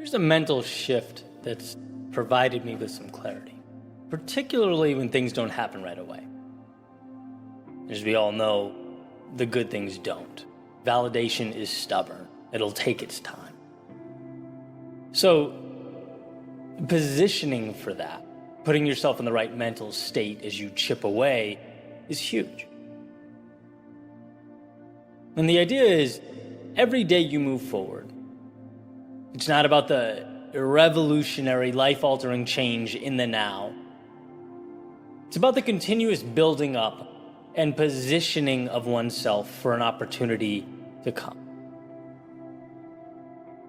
There's a mental shift that's provided me with some clarity, particularly when things don't happen right away. As we all know, the good things don't. Validation is stubborn. It'll take its time. So, positioning for that, putting yourself in the right mental state as you chip away, is huge. And the idea is, every day you move forward, it's not about the revolutionary, life-altering change in the now. It's about the continuous building up and positioning of oneself for an opportunity to come.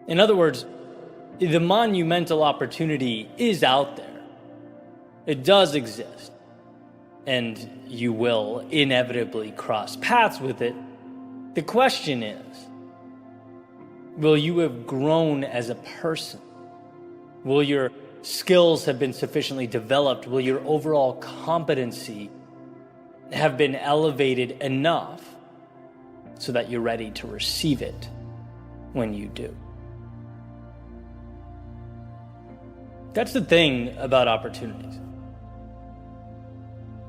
In other words, the monumental opportunity is out there. It does exist. And you will inevitably cross paths with it. The question is, will you have grown as a person? Will your skills have been sufficiently developed? Will your overall competency have been elevated enough so that you're ready to receive it when you do? That's the thing about opportunities.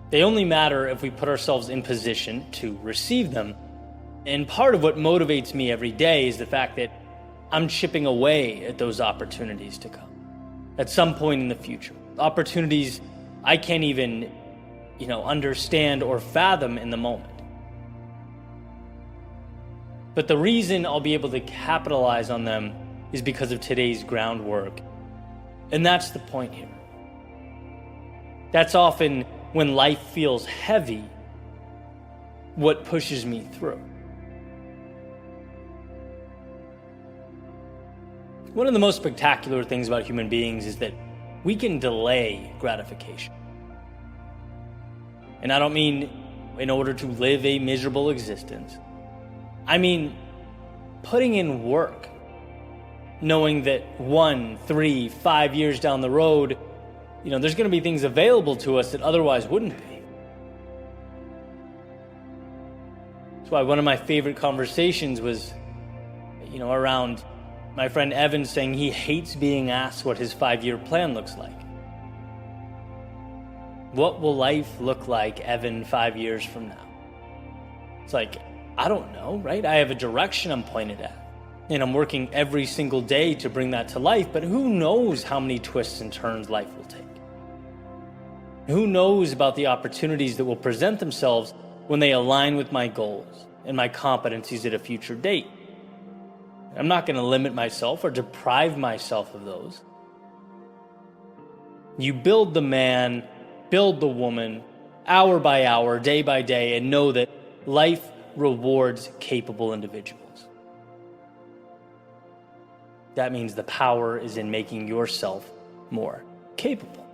They only matter if we put ourselves in position to receive them. And part of what motivates me every day is the fact that I'm chipping away at those opportunities to come at some point in the future. Opportunities I can't even, understand or fathom in the moment. But the reason I'll be able to capitalize on them is because of today's groundwork. And that's the point here. That's often when life feels heavy, what pushes me through. One of the most spectacular things about human beings is that we can delay gratification. And I don't mean in order to live a miserable existence. I mean putting in work, knowing that 1, 3, 5 years down the road, there's going to be things available to us that otherwise wouldn't be. That's why one of my favorite conversations was, around my friend Evan saying he hates being asked what his 5-year plan looks like. What will life look like, Evan, 5 years from now? It's like, I don't know, right? I have a direction I'm pointed at. And I'm working every single day to bring that to life, but who knows how many twists and turns life will take? Who knows about the opportunities that will present themselves when they align with my goals and my competencies at a future date? I'm not going to limit myself or deprive myself of those. You build the man, build the woman, hour by hour, day by day, and know that life rewards capable individuals. That means the power is in making yourself more capable.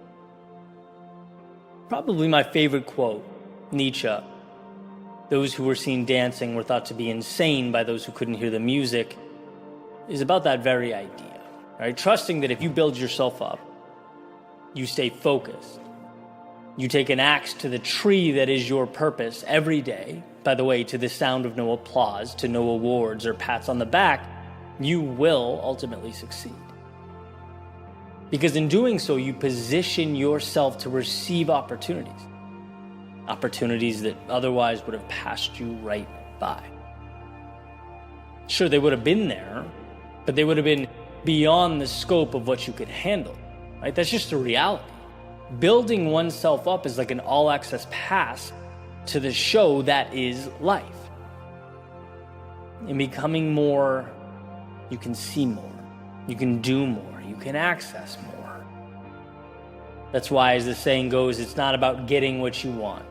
Probably my favorite quote, Nietzsche, "Those who were seen dancing were thought to be insane by those who couldn't hear the music," is about that very idea, right? Trusting that if you build yourself up, you stay focused, you take an axe to the tree that is your purpose every day, by the way, to the sound of no applause, to no awards or pats on the back, you will ultimately succeed. Because in doing so, you position yourself to receive opportunities that otherwise would have passed you right by. Sure, they would have been there, but they would have been beyond the scope of what you could handle, right? That's just the reality. Building oneself up is like an all-access pass to the show that is life. In becoming more, you can see more, you can do more, you can access more. That's why, as the saying goes, it's not about getting what you want.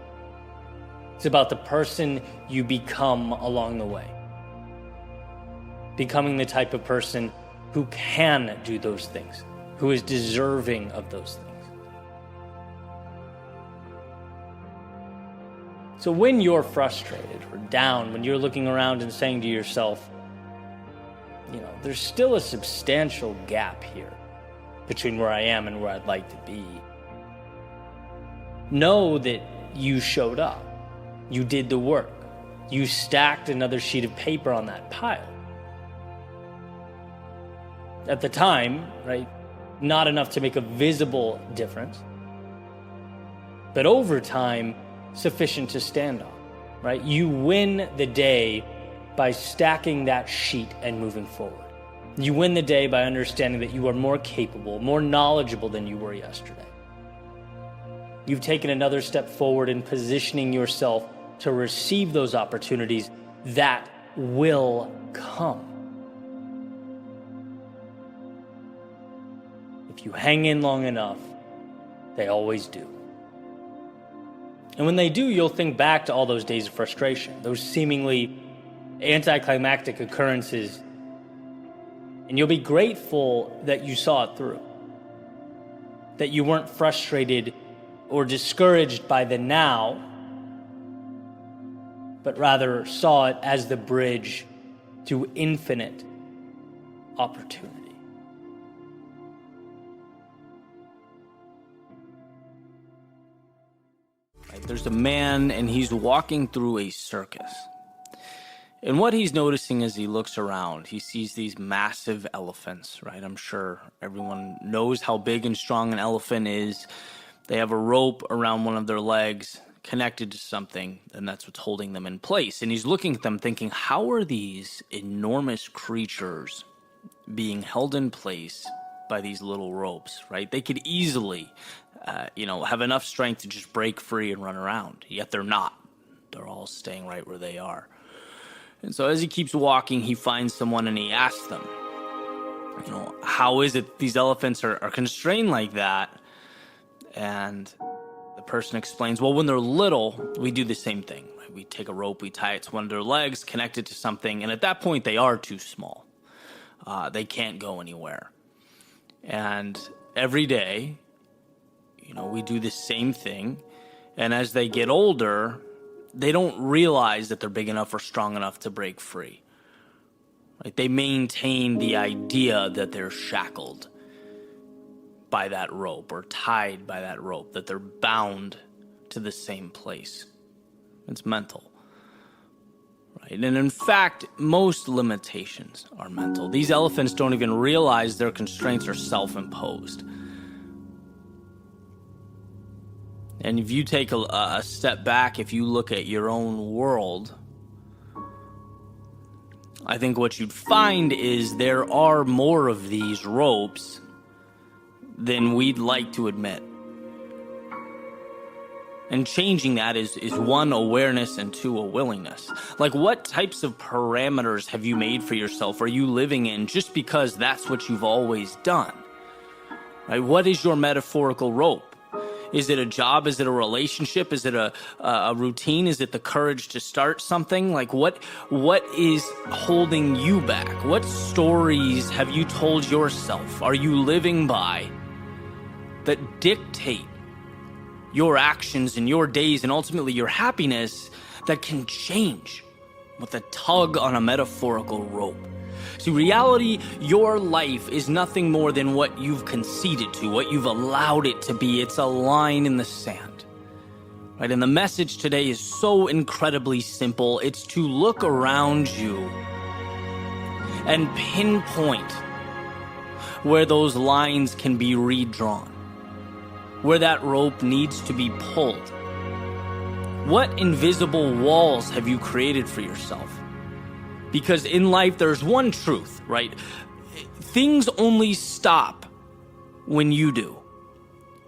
It's about the person you become along the way. Becoming the type of person who can do those things, who is deserving of those things. So when you're frustrated or down, when you're looking around and saying to yourself, there's still a substantial gap here between where I am and where I'd like to be, know that you showed up. You did the work. You stacked another sheet of paper on that pile. At the time, right, not enough to make a visible difference, but over time, sufficient to stand on, right? You win the day by stacking that sheet and moving forward. You win the day by understanding that you are more capable, more knowledgeable than you were yesterday. You've taken another step forward in positioning yourself to receive those opportunities that will come. If you hang in long enough, they always do. And when they do, you'll think back to all those days of frustration, those seemingly anticlimactic occurrences, and you'll be grateful that you saw it through, that you weren't frustrated or discouraged by the now, but rather saw it as the bridge to infinite opportunity. There's a man and he's walking through a circus. And what he's noticing as he looks around, he sees these massive elephants, right? I'm sure everyone knows how big and strong an elephant is. They have a rope around one of their legs connected to something, and that's what's holding them in place. And he's looking at them thinking, how are these enormous creatures being held in place by these little ropes, right? They could easily, have enough strength to just break free and run around, yet they're not. They're all staying right where they are. And so as he keeps walking, he finds someone and he asks them, how is it these elephants are constrained like that? And the person explains, well, when they're little, we do the same thing. Right? We take a rope, we tie it to one of their legs, connect it to something, and at that point, they are too small. They can't go anywhere. And every day, we do the same thing. And as they get older, they don't realize that they're big enough or strong enough to break free. Right? They maintain the idea that they're shackled by that rope or tied by that rope, that they're bound to the same place. It's mental. Right? And in fact, most limitations are mental. These elephants don't even realize their constraints are self-imposed. And if you take a step back, if you look at your own world, I think what you'd find is there are more of these ropes than we'd like to admit. And changing that is one, awareness, and two, a willingness. Like, what types of parameters have you made for yourself? Are you living in just because that's what you've always done? Right? What is your metaphorical rope? Is it a job? Is it a relationship? Is it a routine? Is it the courage to start something? Like, what is holding you back? What stories have you told yourself? Are you living by that dictate your actions and your days and ultimately your happiness that can change with a tug on a metaphorical rope? See, reality, your life is nothing more than what you've conceded to, what you've allowed it to be. It's a line in the sand, right? And the message today is so incredibly simple. It's to look around you and pinpoint where those lines can be redrawn, where that rope needs to be pulled. What invisible walls have you created for yourself? Because in life, there's one truth, right? Things only stop when you do.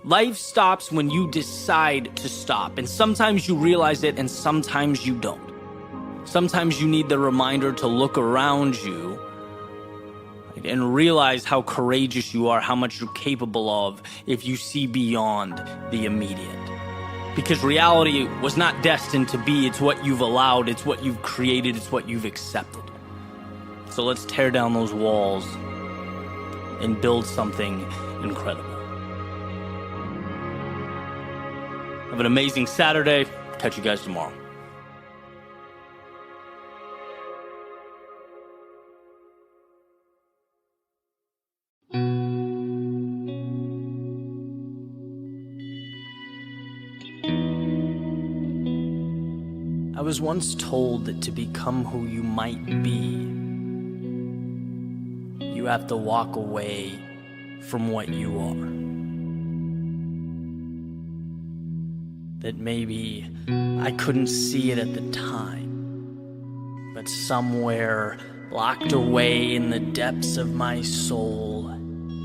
Life stops when you decide to stop. And sometimes you realize it and sometimes you don't. Sometimes you need the reminder to look around you, right, and realize how courageous you are, how much you're capable of if you see beyond the immediate. Because reality was not destined to be. It's what you've allowed. It's what you've created. It's what you've accepted. So let's tear down those walls and build something incredible. Have an amazing Saturday. Catch you guys tomorrow. I was once told that to become who you might be, you you have to walk away from what you are. That maybe I couldn't see it at the time, but somewhere locked away in the depths of my soul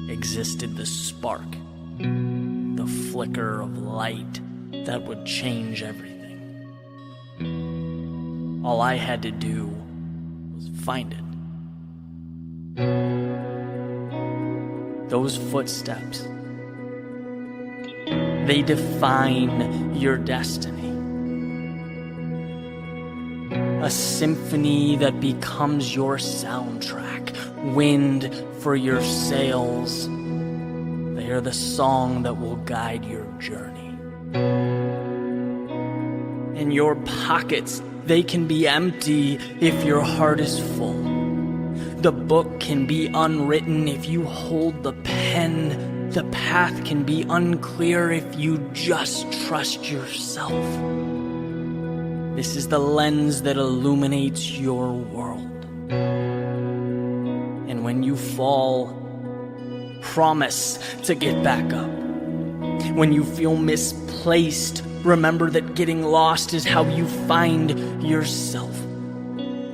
existed the spark, the flicker of light that would change everything. All I had to do was find it. Those footsteps, they define your destiny. A symphony that becomes your soundtrack, wind for your sails. They are the song that will guide your journey. In your pockets, they can be empty if your heart is full. The book can be unwritten if you hold the pen. The path can be unclear if you just trust yourself. This is the lens that illuminates your world. And when you fall, promise to get back up. When you feel misplaced, remember that getting lost is how you find yourself.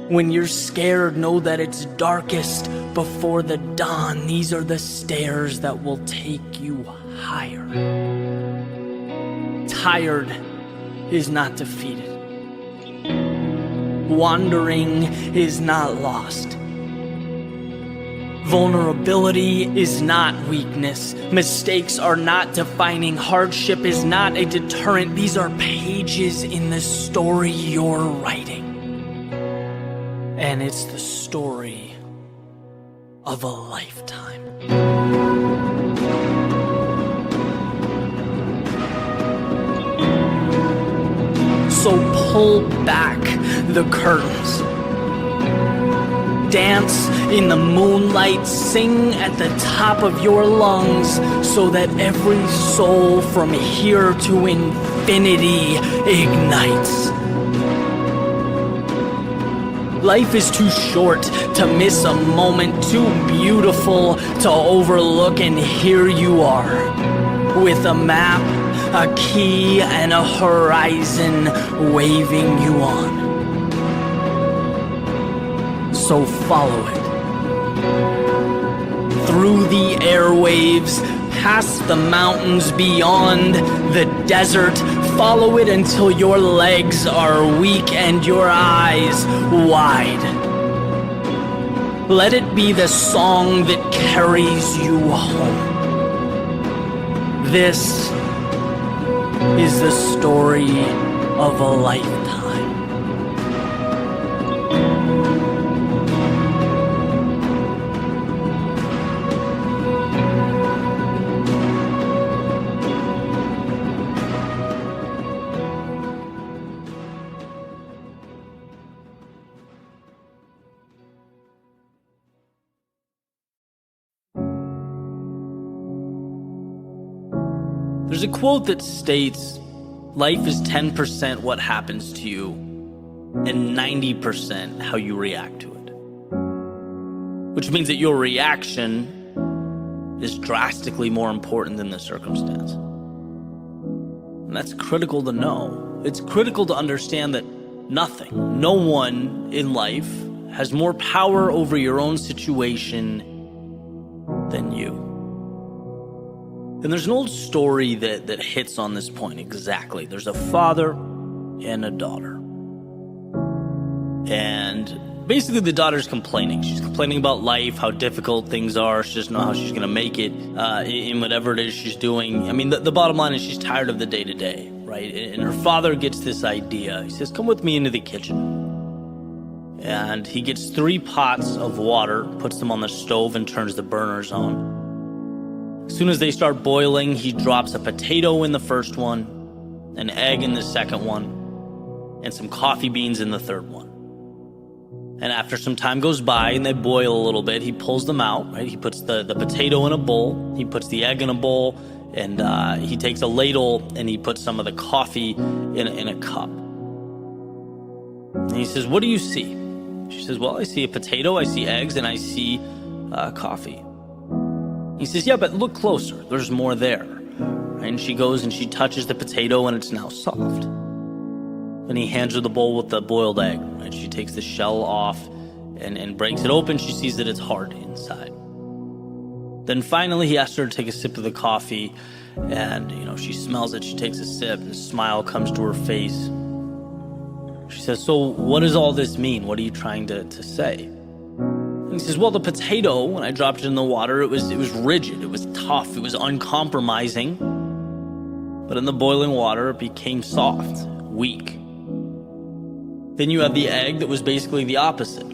When you're scared, know that it's darkest before the dawn. These are the stairs that will take you higher. Tired is not defeated. Wandering is not lost. Vulnerability is not weakness. Mistakes are not defining. Hardship is not a deterrent. These are pages in the story you're writing. And it's the story of a lifetime. So pull back the curtains. Dance in the moonlight, sing at the top of your lungs so that every soul from here to infinity ignites. Life is too short to miss a moment, too beautiful to overlook, and here you are, with a map, a key, and a horizon waving you on. So follow it. Through the airwaves, past the mountains, beyond the desert. Follow it until your legs are weak and your eyes wide. Let it be the song that carries you home. This is the story of a lifetime. There's a quote that states, life is 10% what happens to you and 90% how you react to it. Which means that your reaction is drastically more important than the circumstance. And that's critical to know. It's critical to understand that nothing, no one in life has more power over your own situation than you. And there's an old story that hits on this point exactly. There's a father and a daughter. And basically the daughter's complaining. She's complaining about life, how difficult things are. She doesn't know how she's going to make it in whatever it is she's doing. I mean, the bottom line is she's tired of the day-to-day, right? And her father gets this idea. He says, come with me into the kitchen. And he gets 3 pots of water, puts them on the stove and turns the burners on. As soon as they start boiling, he drops a potato in the first one, an egg in the second one, and some coffee beans in the third one. And after some time goes by and they boil a little bit, he pulls them out, right? He puts the potato in a bowl, he puts the egg in a bowl, and he takes a ladle and he puts some of the coffee in a cup. And he says, what do you see? She says, well, I see a potato, I see eggs, and I see coffee. He says, yeah, but look closer. There's more there. And she goes and she touches the potato and it's now soft. And he hands her the bowl with the boiled egg. And she takes the shell off and breaks it open. She sees that it's hard inside. Then finally he asks her to take a sip of the coffee. And, she smells it. She takes a sip and a smile comes to her face. She says, so what does all this mean? What are you trying to say? And he says, well, the potato, when I dropped it in the water, it was rigid. It was tough. It was uncompromising. But in the boiling water, it became soft, weak. Then you have the egg that was basically the opposite.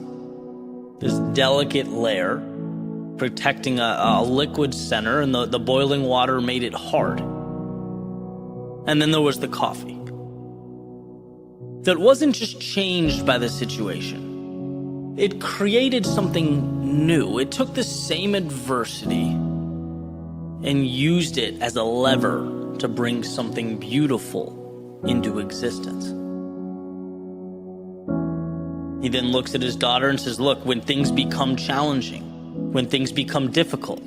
This delicate layer protecting a liquid center, and the boiling water made it hard. And then there was the coffee. That wasn't just changed by the situation. It created something new. It took the same adversity and used it as a lever to bring something beautiful into existence. He then looks at his daughter and says, look, when things become challenging, when things become difficult,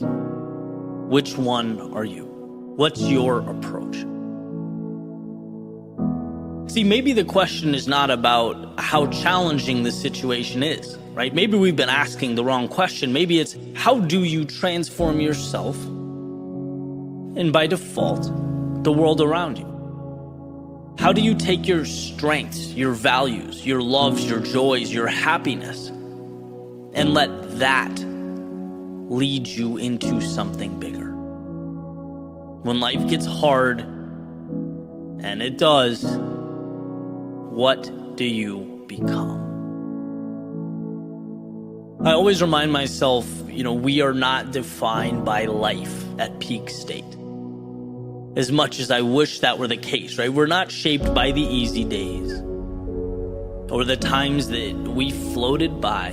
which one are you? What's your approach? See, maybe the question is not about how challenging the situation is, right? Maybe we've been asking the wrong question. Maybe it's, how do you transform yourself and by default, the world around you? How do you take your strengths, your values, your loves, your joys, your happiness, and let that lead you into something bigger? When life gets hard, and it does, what do you become? I always remind myself, we are not defined by life at peak state. As much as I wish that were the case, right? We're not shaped by the easy days or the times that we floated by.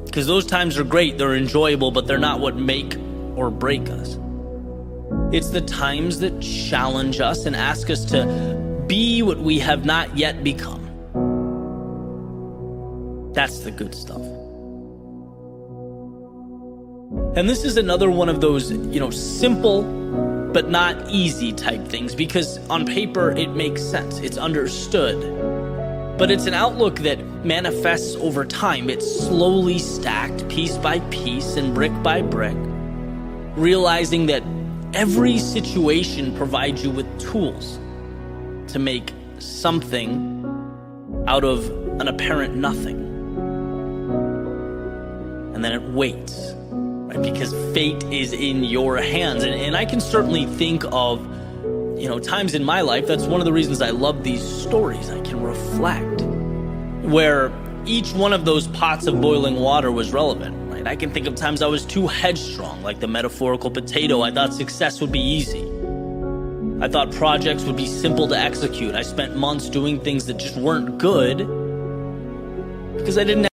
Because those times are great, they're enjoyable, but they're not what make or break us. It's the times that challenge us and ask us to be what we have not yet become. That's the good stuff. And this is another one of those, simple but not easy type things, because on paper it makes sense, it's understood. But it's an outlook that manifests over time. It's slowly stacked piece by piece and brick by brick, realizing that every situation provides you with tools to make something out of an apparent nothing. And then it waits, right? Because fate is in your hands. And I can certainly think of, times in my life, that's one of the reasons I love these stories. I can reflect where each one of those pots of boiling water was relevant, right? I can think of times I was too headstrong, like the metaphorical potato. I thought success would be easy. I thought projects would be simple to execute. I spent months doing things that just weren't good because I didn't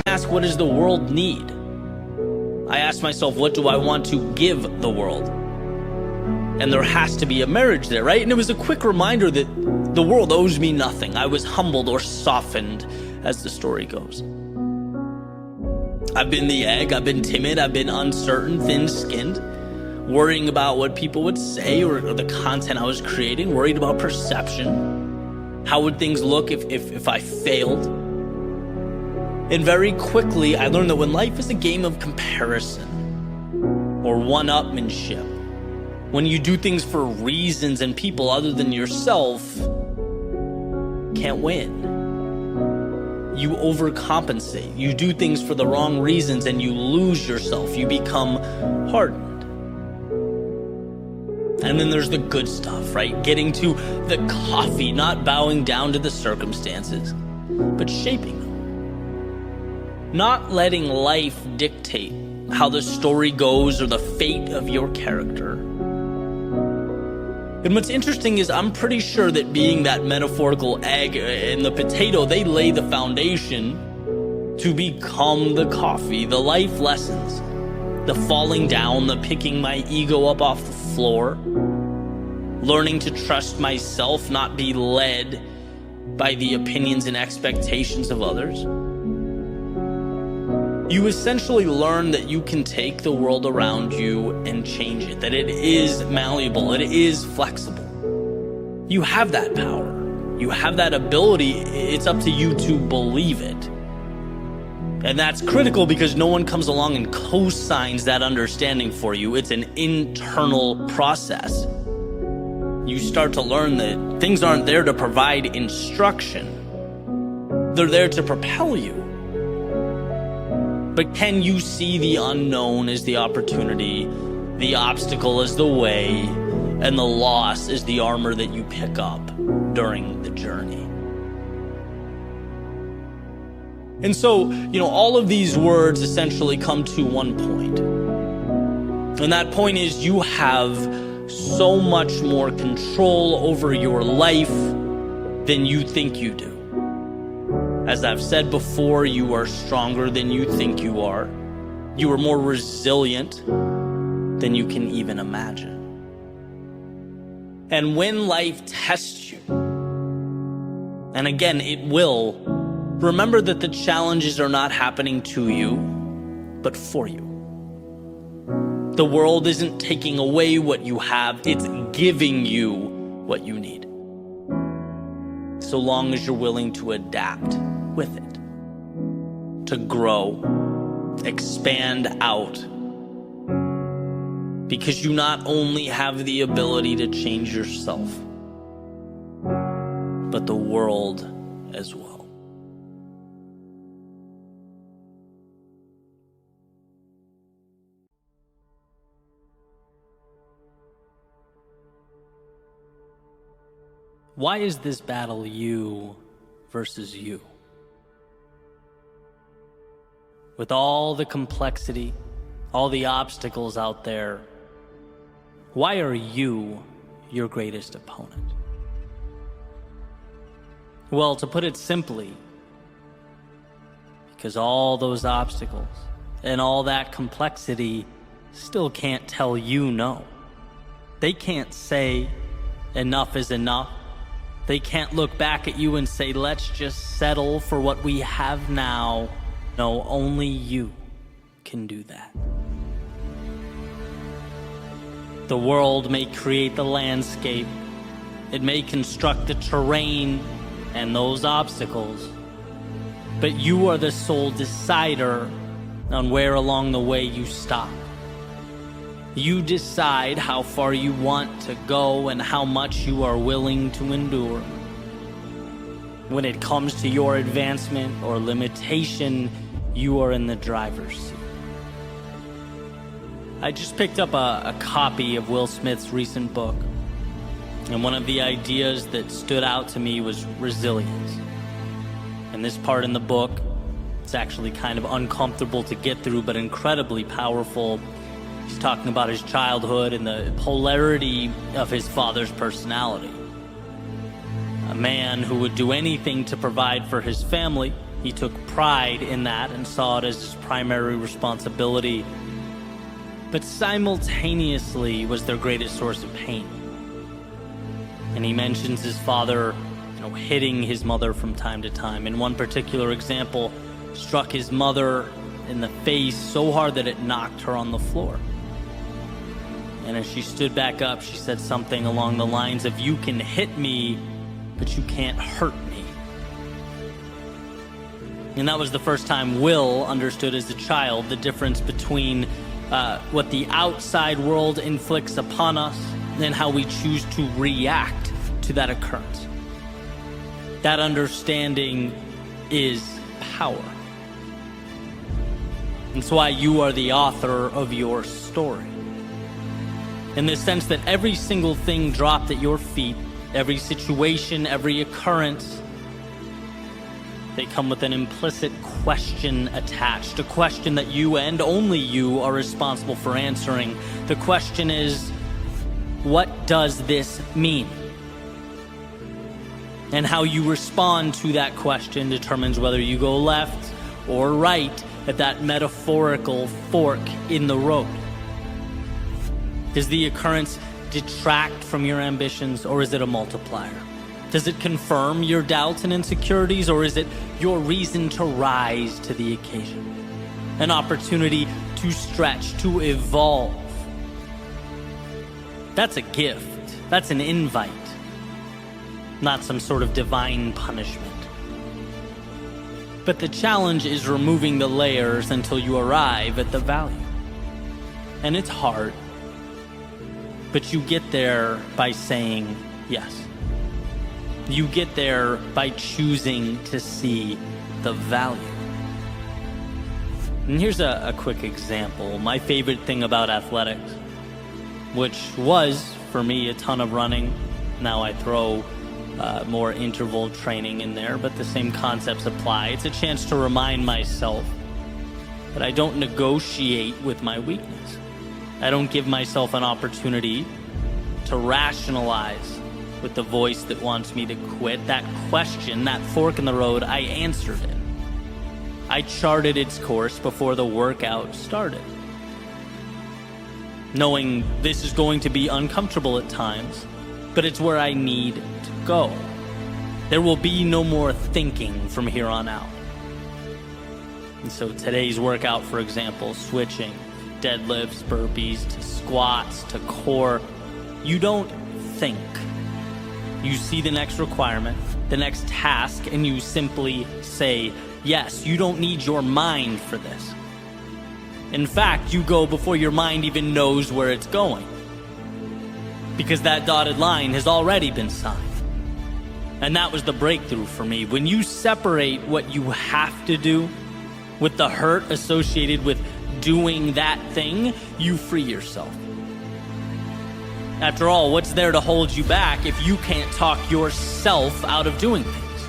ask, what does the world need? I ask myself, what do I want to give the world? And there has to be a marriage there, right? And it was a quick reminder that the world owes me nothing. I was humbled or softened, as the story goes. I've been the egg, I've been timid, I've been uncertain, thin-skinned, worrying about what people would say or the content I was creating, worried about perception. How would things look if I failed? And very quickly, I learned that when life is a game of comparison or one-upmanship, when you do things for reasons and people other than yourself can't win. You overcompensate. You do things for the wrong reasons and you lose yourself. You become hardened. And then there's the good stuff, right? Getting to the coffee, not bowing down to the circumstances, but shaping them. Not letting life dictate how the story goes or the fate of your character. And what's interesting is I'm pretty sure that being that metaphorical egg and the potato, they lay the foundation to become the coffee, the life lessons, the falling down, the picking my ego up off the floor, learning to trust myself, not be led by the opinions and expectations of others. You essentially learn that you can take the world around you and change it, that it is malleable, it is flexible. You have that power. You have that ability. It's up to you to believe it. And that's critical because no one comes along and co-signs that understanding for you. It's an internal process. You start to learn that things aren't there to provide instruction. They're there to propel you. But can you see the unknown as the opportunity, the obstacle as the way, and the loss as the armor that you pick up during the journey? And so, all of these words essentially come to one point. And that point is you have so much more control over your life than you think you do. As I've said before, you are stronger than you think you are. You are more resilient than you can even imagine. And when life tests you, and again, it will, remember that the challenges are not happening to you, but for you. The world isn't taking away what you have, it's giving you what you need. So long as you're willing to adapt with it, to grow, expand out, because you not only have the ability to change yourself, but the world as well. Why is this battle you versus you? With all the complexity, all the obstacles out there, why are you your greatest opponent? Well, to put it simply, because all those obstacles and all that complexity still can't tell you no. They can't say enough is enough. They can't look back at you and say, let's just settle for what we have now. No, only you can do that. The world may create the landscape. It may construct the terrain and those obstacles. But you are the sole decider on where along the way you stop. You decide how far you want to go and how much you are willing to endure. When it comes to your advancement or limitation, you are in the driver's seat. I just picked up a copy of Will Smith's recent book, and one of the ideas that stood out to me was resilience. And this part in the book, it's actually kind of uncomfortable to get through, but incredibly powerful. He's talking about his childhood and the polarity of his father's personality. A man who would do anything to provide for his family. He took pride in that and saw it as his primary responsibility, but simultaneously was their greatest source of pain. And he mentions his father, hitting his mother from time to time. In one particular example, struck his mother in the face so hard that it knocked her on the floor. And as she stood back up, she said something along the lines of, "You can hit me, but you can't hurt me." And that was the first time Will understood as a child the difference between what the outside world inflicts upon us and how we choose to react to that occurrence. That understanding is power. That's why you are the author of your story. In the sense that every single thing dropped at your feet, every situation, every occurrence, they come with an implicit question attached, a question that you and only you are responsible for answering. The question is, what does this mean? And how you respond to that question determines whether you go left or right at that metaphorical fork in the road. Does the occurrence detract from your ambitions, or is it a multiplier? Does it confirm your doubts and insecurities, or is it your reason to rise to the occasion? An opportunity to stretch, to evolve. That's a gift. That's an invite. Not some sort of divine punishment. But the challenge is removing the layers until you arrive at the value. And it's hard. But you get there by saying yes. You get there by choosing to see the value. And here's a quick example. My favorite thing about athletics, which was, for me, a ton of running. Now I throw more interval training in there, but the same concepts apply. It's a chance to remind myself that I don't negotiate with my weakness. I don't give myself an opportunity to rationalize with the voice that wants me to quit. That question, that fork in the road, I answered it. I charted its course before the workout started, knowing this is going to be uncomfortable at times, but it's where I need to go. There will be no more thinking from here on out. And so today's workout, for example, switching deadlifts, burpees, to squats, to core, you don't think. You see the next requirement, the next task, and you simply say yes. You don't need your mind for this. In fact, you go before your mind even knows where it's going, because that dotted line has already been signed. And that was the breakthrough for me. When you separate what you have to do with the hurt associated with doing that thing, you free yourself. After all, what's there to hold you back if you can't talk yourself out of doing things?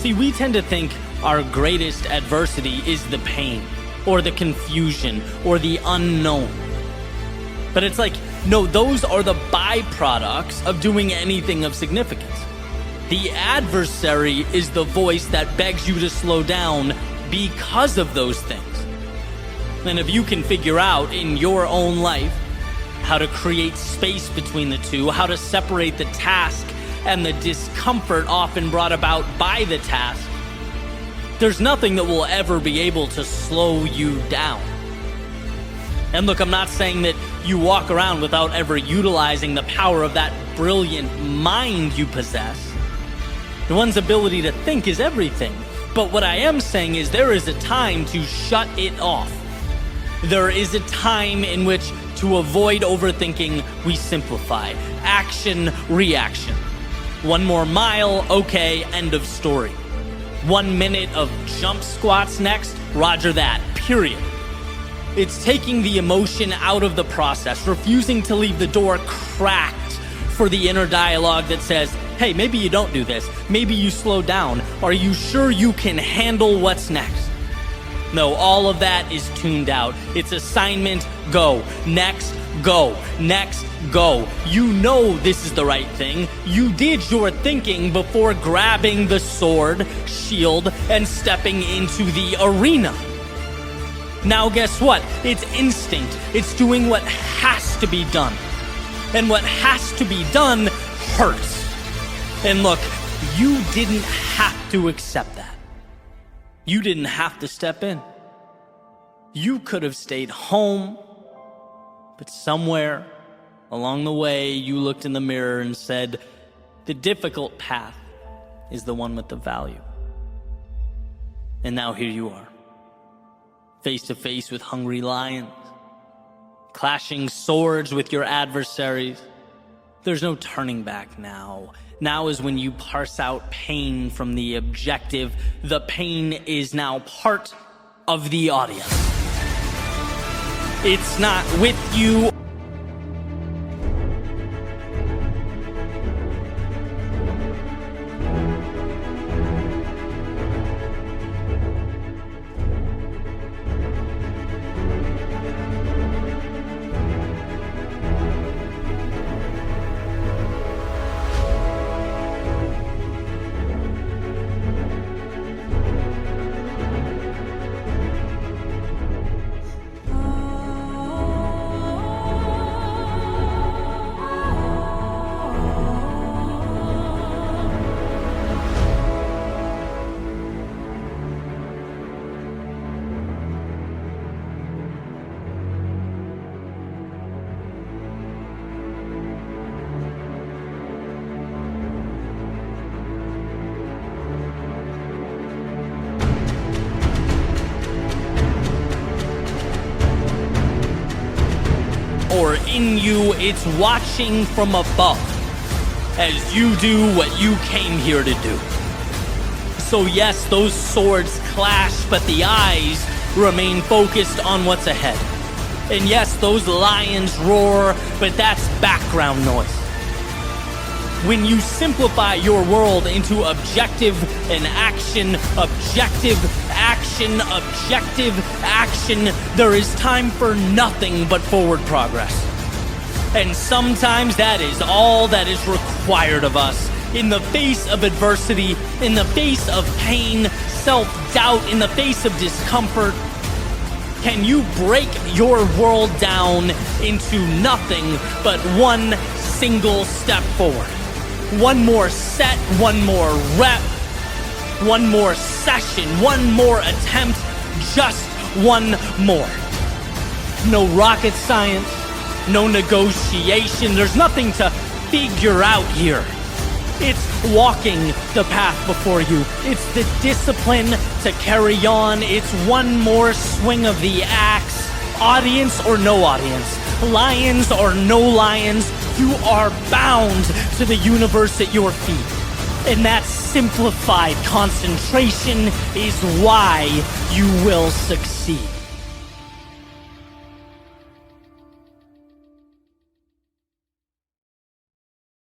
See, we tend to think our greatest adversity is the pain, or the confusion, or the unknown. But it's like, no, those are the byproducts of doing anything of significance. The adversary is the voice that begs you to slow down because of those things. And if you can figure out in your own life how to create space between the two, how to separate the task and the discomfort often brought about by the task, there's nothing that will ever be able to slow you down. And look, I'm not saying that you walk around without ever utilizing the power of that brilliant mind you possess. The one's ability to think is everything. But what I am saying is there is a time to shut it off. There is a time in which, to avoid overthinking, we simplify. Action, reaction. One more mile, okay, end of story. 1 minute of jump squats next, roger that, period. It's taking the emotion out of the process, refusing to leave the door cracked for the inner dialogue that says, hey, maybe you don't do this. Maybe you slow down. Are you sure you can handle what's next? No, all of that is tuned out. It's assignment, go. Next, go. Next, go. You know this is the right thing. You did your thinking before grabbing the sword, shield, and stepping into the arena. Now guess what? It's instinct. It's doing what has to be done. And what has to be done hurts. And look, you didn't have to accept that. You didn't have to step in. You could have stayed home, but somewhere along the way you looked in the mirror and said, the difficult path is the one with the value. And now here you are, face to face with hungry lions, clashing swords with your adversaries. There's no turning back now. Now is when you parse out pain from the objective. The pain is now part of the audience. It's not with you. Or in you, it's watching from above as you do what you came here to do. So yes, those swords clash, but the eyes remain focused on what's ahead. And yes, those lions roar, but that's background noise. When you simplify your world into objective and action, there is time for nothing but forward progress. And sometimes that is all that is required of us. In the face of adversity, in the face of pain, self-doubt, in the face of discomfort, can you break your world down into nothing but one single step forward? One more set, one more rep, one more session, one more attempt, just one more. No rocket science, no negotiation, there's nothing to figure out here. It's walking the path before you. It's the discipline to carry on. It's one more swing of the axe. Audience or no audience, lions or no lions, you are bound to the universe at your feet. And that simplified concentration is why you will succeed.